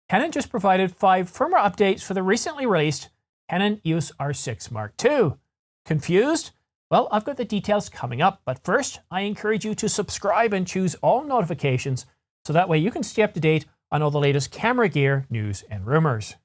Canon just provided 5 firmware updates for the recently released Canon EOS R6 II. Confused? Well, I've got the details coming up, but first, I encourage you to subscribe and choose all notifications so that way you can stay up to date on all the latest camera gear, news, and rumors.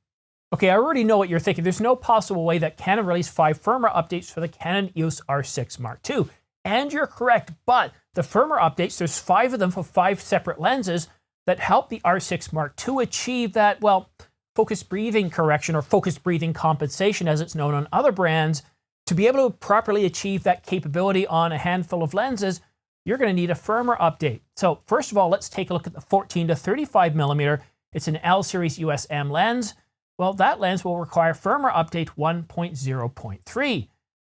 Okay, I already know what you're thinking. There's no possible way that Canon released 5 firmware updates for the Canon EOS R6 II. And you're correct, but the firmware updates, there's 5 of them for 5 separate lenses that help the R6 II achieve that, well, focused breathing correction or focused breathing compensation as it's known on other brands. To be able to properly achieve that capability on a handful of lenses, you're going to need a firmware update. So first of all, let's take a look at the 14 to 35 millimeter. It's an L series USM lens. Well, that lens will require firmware update 1.0.3.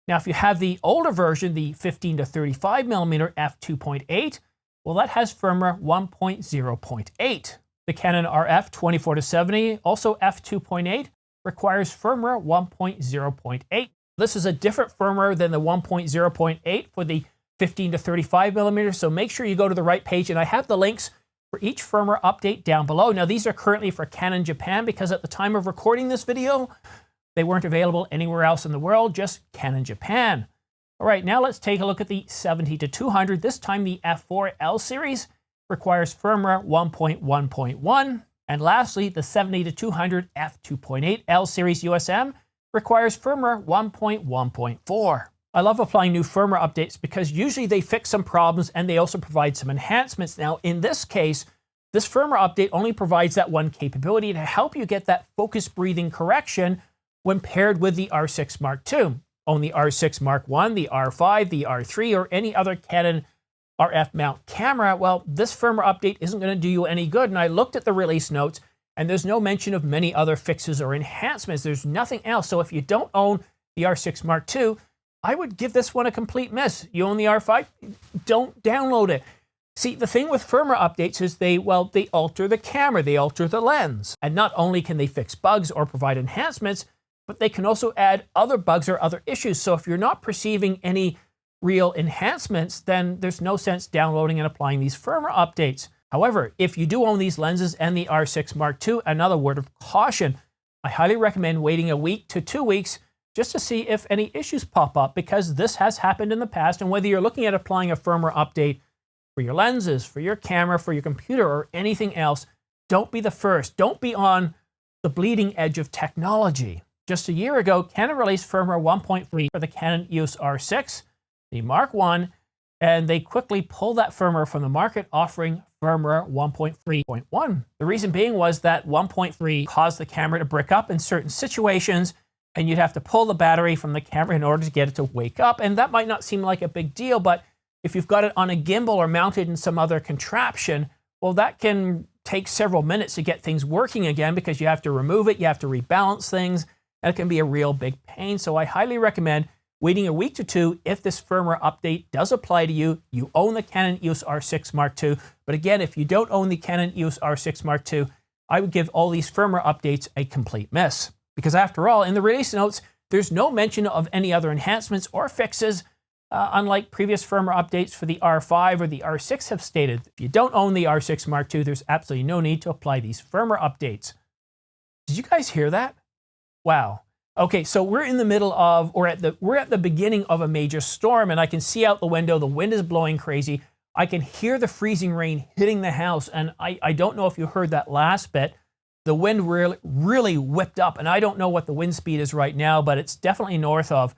Now, if you have the older version, the 15 to 35 millimeter f2.8, well, that has firmware 1.0.8. The Canon RF 24 to 70, also f2.8, requires firmware 1.0.8. This is a different firmware than the 1.0.8 for the 15 to 35 millimeters, so make sure you go to the right page, and I have the links for each firmware update down below. Now, these are currently for Canon Japan because at the time of recording this video, they weren't available anywhere else in the world, just Canon Japan. All right, now let's take a look at the 70 to 200. This time the f4 L series requires firmware 1.1.1. And lastly, the 70 to 200 f2.8 L series USM requires firmware 1.1.4. I love applying new firmware updates because usually they fix some problems and they also provide some enhancements. Now, in this case, this firmware update only provides that one capability to help you get that focused breathing correction when paired with the R6 II. On the R6 Mark I, the R5, the R3, or any other Canon RF mount camera, well, this firmware update isn't going to do you any good. And I looked at the release notes, and there's no mention of many other fixes or enhancements. There's nothing else. So if you don't own the R6 Mark II, I would give this one a complete miss. You own the R5, don't download it. See, the thing with firmware updates is they alter the camera, they alter the lens. And not only can they fix bugs or provide enhancements, but they can also add other bugs or other issues. So if you're not perceiving any real enhancements, then there's no sense downloading and applying these firmware updates. However, if you do own these lenses and the R6 Mark II, another word of caution, I highly recommend waiting a week to 2 weeks just to see if any issues pop up, because this has happened in the past. And whether you're looking at applying a firmware update for your lenses, for your camera, for your computer, or anything else, don't be the first. Don't be on the bleeding edge of technology. Just a year ago, Canon released firmware 1.3 for the Canon EOS R6, the Mark I, and they quickly pulled that firmware from the market, offering firmware 1.3.1. The reason being was that 1.3 caused the camera to brick up in certain situations, and you'd have to pull the battery from the camera in order to get it to wake up. And that might not seem like a big deal, but if you've got it on a gimbal or mounted in some other contraption, well, that can take several minutes to get things working again because you have to remove it, you have to rebalance things, and it can be a real big pain. So I highly recommend waiting a week to 2 if this firmware update does apply to you. You own the Canon EOS R6 Mark II. But again, if you don't own the Canon EOS R6 Mark II, I would give all these firmware updates a complete miss. Because after all, in the release notes, there's no mention of any other enhancements or fixes, unlike previous firmware updates for the R5 or the R6 have stated. If you don't own the R6 Mark II, there's absolutely no need to apply these firmware updates. Did you guys hear that? Wow. Okay, so we're in the middle of, we're at the beginning of a major storm, and I can see out the window, the wind is blowing crazy. I can hear the freezing rain hitting the house, and I don't know if you heard that last bit. The wind really whipped up, and I don't know what the wind speed is right now, but it's definitely north of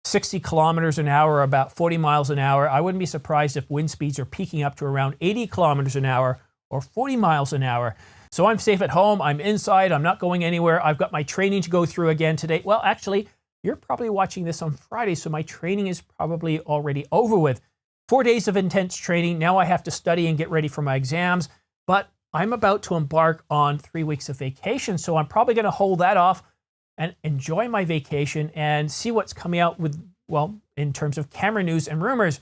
60 kilometers an hour, about 40 miles an hour. I wouldn't be surprised if wind speeds are peaking up to around 80 kilometers an hour or 40 miles an hour. So I'm safe at home, I'm inside, I'm not going anywhere. I've got my training to go through again today. Well, actually, you're probably watching this on Friday, so my training is probably already over with. 4 days of intense training. Now I have to study and get ready for my exams, but I'm about to embark on 3 weeks of vacation, so I'm probably going to hold that off and enjoy my vacation and see what's coming out with, well, in terms of camera news and rumors.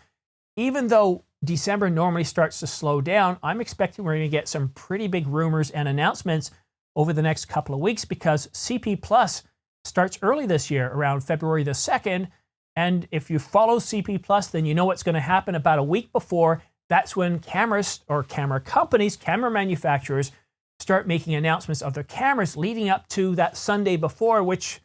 Even though December normally starts to slow down, I'm expecting we're going to get some pretty big rumors and announcements over the next couple of weeks because CP Plus starts early this year, around February the 2nd. And if you follow CP Plus, then you know what's going to happen about a week before. That's when cameras or camera companies, camera manufacturers, start making announcements of their cameras leading up to that Sunday before, which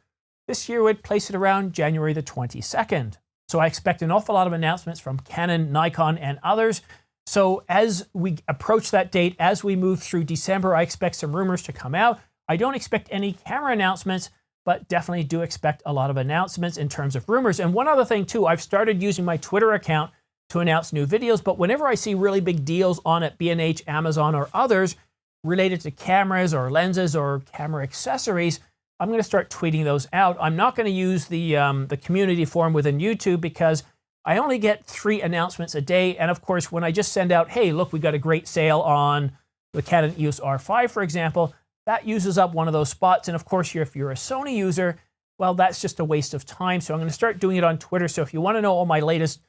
this year would place it around January the 22nd. So I expect an awful lot of announcements from Canon, Nikon, and others. So as we approach that date, as we move through December, I expect some rumors to come out. I don't expect any camera announcements, but definitely do expect a lot of announcements in terms of rumors. And one other thing too, I've started using my Twitter account to announce new videos, but whenever I see really big deals on it, B&H, Amazon, or others related to cameras or lenses or camera accessories, I'm going to start tweeting those out. I'm not going to use the community forum within YouTube because I only get 3 announcements a day. And of course, when I just send out, hey, look, we got a great sale on the Canon EOS R5, for example, that uses up one of those spots. And of course, if you're a Sony user, well, that's just a waste of time. So I'm going to start doing it on Twitter. So if you want to know all my latest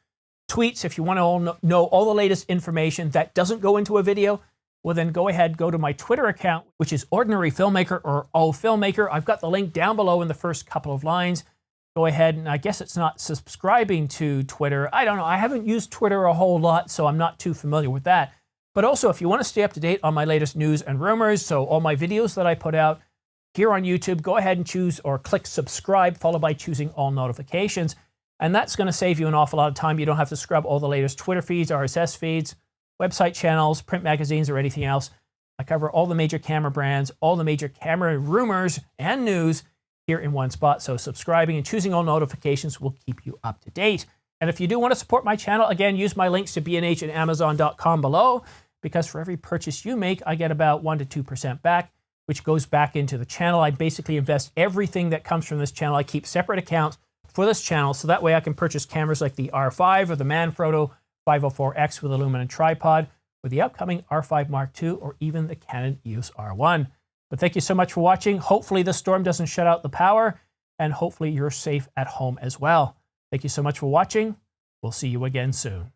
tweets, if you want to know all the latest information that doesn't go into a video, well, then go ahead, go to my Twitter account, which is Ordinary Filmmaker or O Filmmaker. I've got the link down below in the first couple of lines. Go ahead, and I guess it's not subscribing to Twitter. I don't know. I haven't used Twitter a whole lot, so I'm not too familiar with that. But also, if you want to stay up to date on my latest news and rumors, so all my videos that I put out here on YouTube, go ahead and choose or click subscribe, followed by choosing all notifications. And that's going to save you an awful lot of time. You don't have to scrub all the latest Twitter feeds, RSS feeds, website channels, print magazines, or anything else. I cover all the major camera brands, all the major camera rumors and news here in one spot. So subscribing and choosing all notifications will keep you up to date. And if you do want to support my channel, again, use my links to B&H and Amazon.com below, because for every purchase you make, I get about 1% to 2% back, which goes back into the channel. I basically invest everything that comes from this channel. I keep separate accounts for this channel, so that way I can purchase cameras like the R5 or the Manfrotto 504X with aluminum tripod, or the upcoming R5 Mark II, or even the Canon EOS R1. But thank you so much for watching. Hopefully the storm doesn't shut out the power, and hopefully you're safe at home as well. Thank you so much for watching. We'll see you again soon.